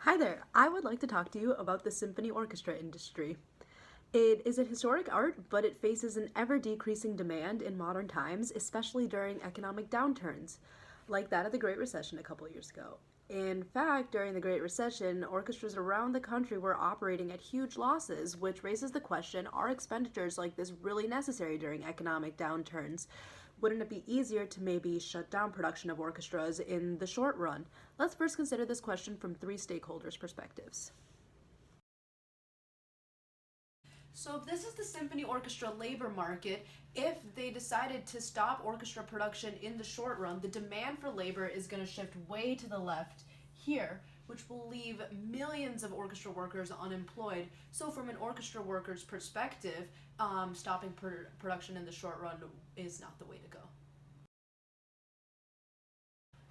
Hi there, I would like to talk to you about the symphony orchestra industry. It is a historic art, but it faces an ever-decreasing demand in modern times, especially during economic downturns, like that of the Great Recession a couple years ago. In fact, during the Great Recession, orchestras around the country were operating at huge losses, which raises the question, are expenditures like this really necessary during economic downturns? Wouldn't it be easier to maybe shut down production of orchestras in the short run? Let's first consider this question from three stakeholders' perspectives. So if this is the symphony orchestra labor market, if they decided to stop orchestra production in the short run, the demand for labor is going to shift way to the left here, which will leave millions of orchestra workers unemployed. So from an orchestra worker's perspective, stopping production in the short run is not the way to go.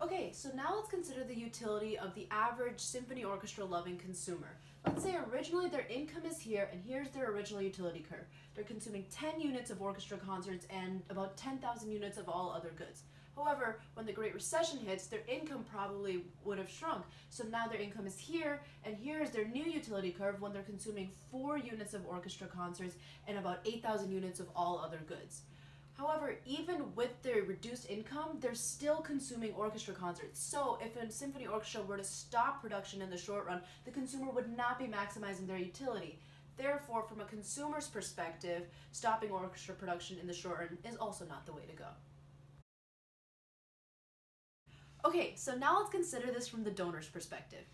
Okay, so now let's consider the utility of the average symphony orchestra loving consumer. Let's say originally their income is here, and here's their original utility curve. They're consuming 10 units of orchestra concerts and about 10,000 units of all other goods. However, when the Great Recession hits, their income probably would have shrunk. So now their income is here, and here is their new utility curve when they're consuming 4 units of orchestra concerts and about 8,000 units of all other goods. However, even with their reduced income, they're still consuming orchestra concerts. So if a symphony orchestra were to stop production in the short run, the consumer would not be maximizing their utility. Therefore, from a consumer's perspective, stopping orchestra production in the short run is also not the way to go. Okay, so now let's consider this from the donor's perspective.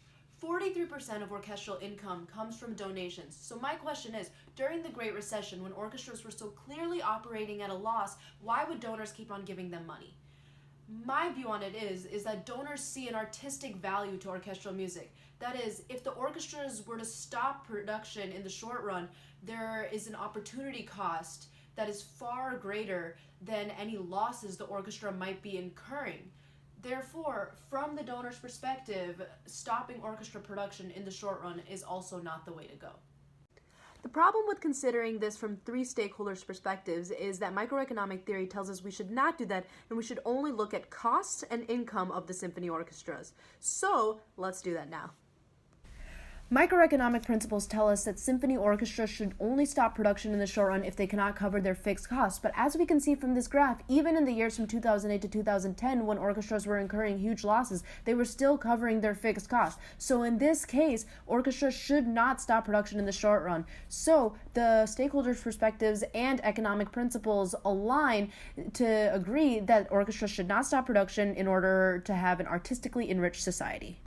43% of orchestral income comes from donations. So my question is, during the Great Recession, when orchestras were so clearly operating at a loss, why would donors keep on giving them money? My view on it is that donors see an artistic value to orchestral music. That is, if the orchestras were to stop production in the short run, there is an opportunity cost that is far greater than any losses the orchestra might be incurring. Therefore, from the donor's perspective, stopping orchestra production in the short run is also not the way to go. The problem with considering this from three stakeholders' perspectives is that microeconomic theory tells us we should not do that and we should only look at costs and income of the symphony orchestras. So, let's do that now. Microeconomic principles tell us that symphony orchestras should only stop production in the short run if they cannot cover their fixed costs. But as we can see from this graph, even in the years from 2008 to 2010, when orchestras were incurring huge losses, they were still covering their fixed costs. So in this case, orchestras should not stop production in the short run. So the stakeholders' perspectives and economic principles align to agree that orchestras should not stop production in order to have an artistically enriched society.